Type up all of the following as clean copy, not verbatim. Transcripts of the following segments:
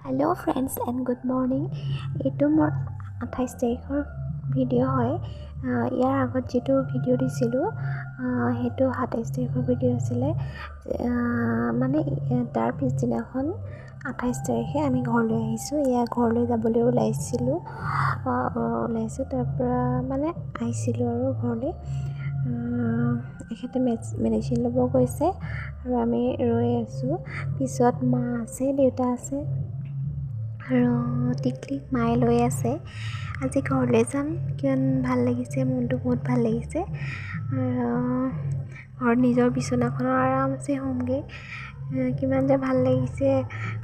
Hello' friends and good morning. এইটো মোৰ 28 তাৰিখৰ ভিডিঅ' হয়। ইয়াৰ আগত যিটো ভিডিঅ' দিছিলোঁ সেইটো 27 তাৰিখৰ ভিডিঅ' আছিলে। মানে তাৰ পিছদিনাখন 28 তাৰিখে আমি ঘৰলৈ আহিছোঁ। ঘৰলৈ যাবলৈ ওলাইছোঁ। তাৰপৰা মানে আহিছিলোঁ আৰু ঘৰলৈ। এখেতে মেডিচিন ল'ব গৈছে আৰু আমি ৰৈ আছোঁ। পিছত মা আছে, দেউতা আছে আৰু টিকলিক মায়ে লৈ আছে। আজি ঘৰলৈ যাম, কিমান ভাল লাগিছে, মনটো বহুত ভাল লাগিছে। ঘৰত নিজৰ বিচনাখনৰ আৰামছে শুমগৈ। কিমান যে ভাল লাগিছে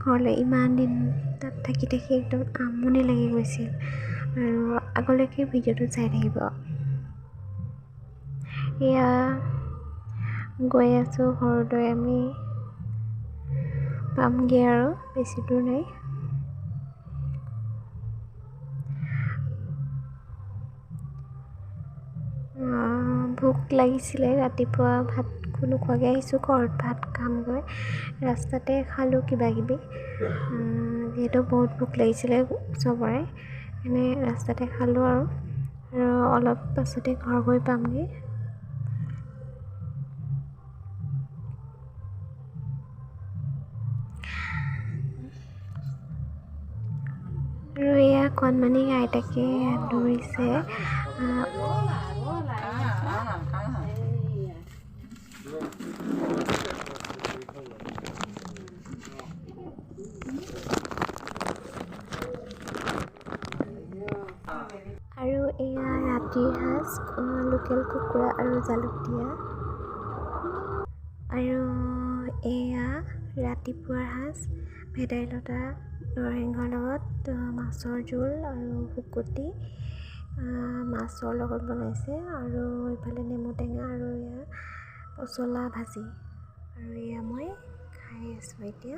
ঘৰলৈ। ইমান দিন তাত থাকি একদম আমনি লাগি গৈছিল। আৰু আগলৈকে ভিডিঅ'টো চাই থাকিব। এয়া গৈ আছোঁ ঘৰলৈ, আমি পামগৈ আৰু বেছি দূৰ নাই। ভোক লাগিছিলে, ৰাতিপুৱা ভাত নোখোৱাকৈ আহিছোঁ। ঘৰত ভাত খামগৈ, ৰাস্তাতে খালোঁ কিবাকিবি। যিহেতু বহুত ভোক লাগিছিলে চবৰে, এনে ৰাস্তাতে খালোঁ আৰু অলপ পাছতে ঘৰ গৈ পামগৈ। আৰু এয়া কণমানি আইতাকে ধৰিছে। আৰু এয়া ৰাতিৰ সাজ, লোকেল কুকুৰা আৰু জালুক দিয়া। আৰু এয়া ৰাতিপুৱাৰ সাজ, ভেদাইলতা নৰসিংহৰ লগত মাছৰ জোল আৰু শুকতি মাছৰ লগত বনাইছে। আৰু এইফালে নেমু টেঙা আৰু এয়া পচলা ভাজি। আৰু এয়া মই খাই আছোঁ এতিয়া।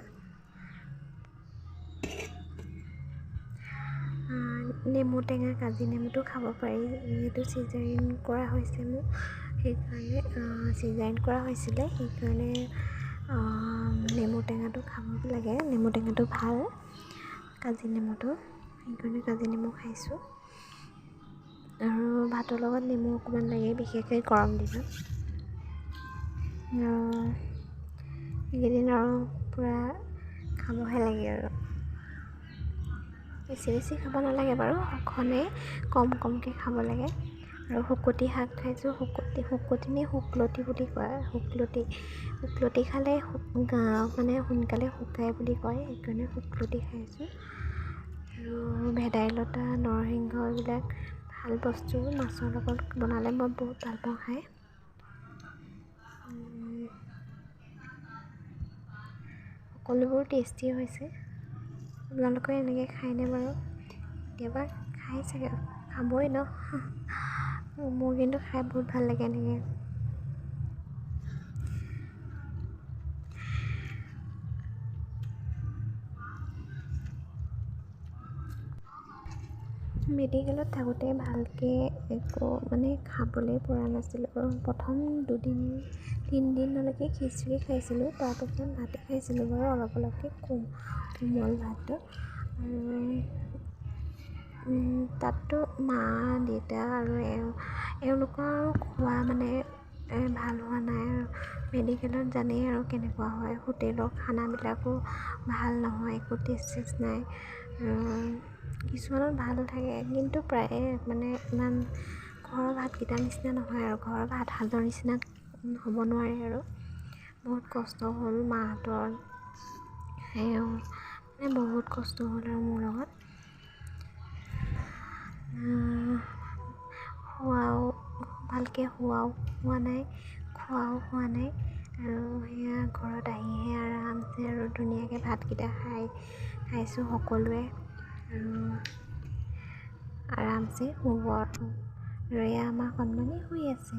নেমু টেঙা কাজি নেমুটো খাব পাৰি, যিহেতু চিজাৰিন কৰা হৈছে মোৰ, সেইকাৰণে সেইকাৰণে নেমু টেঙাটো খাব লাগে। নেমু টেঙাটো ভাল, কাজি নেমুটো, সেইকাৰণে কাজি নেমু খাইছোঁ। আৰু ভাতৰ লগত নেমু অকণমান লাগে, বিশেষকৈ গৰম দিনত। এইকেইদিন আৰু পূৰা খাবহে লাগে আৰু বেছি খাব নালাগে বাৰু, কমকৈ খাব লাগে। আৰু শুকতি শাক খাইছোঁ। শুকতি নে শুকলতি বুলি কয়। শুকলতি খালে মানে সোনকালে শুকায় বুলি কয়, সেইকাৰণে শুকলতি খাইছোঁ। আৰু ভেদাইলতা নৰসিংহ এইবিলাক ভাল বস্তু, মাছৰ লগত বনালে মই বহুত ভাল পাওঁ খাই। সকলোবোৰ টেষ্টি হৈছে। আপোনালোকে এনেকৈ খায়নে বাৰু? কেতিয়াবা খাই চাগে, খাবই ন। মোৰ কিন্তু খাই বহুত ভাল লাগে এনেকৈ। মেডিকেলত থাকোঁতে ভালকৈ একো মানে খাবলৈ পৰা নাছিলোঁ। প্ৰথম 2-3 দিনলৈকে খিচিৰি খাইছিলোঁ, তাৰপাছত ভাতে খাইছিলোঁ বাৰু, অলপকৈ কোমল ভাতটো। আৰু তাততো মা, দেউতা আৰু এওঁলোকৰ খোৱা মানে ভাল হোৱা নাই। আৰু মেডিকেলত জানেই আৰু কেনেকুৱা হয়, হোটেলৰ খানাবিলাকো ভাল নহয়, একো টেষ্ট নাই। কিছুমানত ভাল থাকে, কিন্তু প্ৰায়ে মানে ইমান ঘৰৰ ভাতকেইটাৰ নিচিনা নহয় আৰু ঘৰৰ ভাত সাজৰ নিচিনা হ'ব নোৱাৰে আৰু বহুত কষ্ট হ'ল মাহঁতৰ, মানে বহুত কষ্ট হ'ল আৰু মোৰ লগত। ভালকৈ খোৱাও হোৱা নাই আৰু সেয়া ঘৰত আহিহে আৰামছে আৰু ধুনীয়াকৈ ভাতকেইটা খাইছোঁ সকলোৱে, আৰু আৰামছে শুব। আৰু এয়া আমাৰ কণমানি শুই আছে।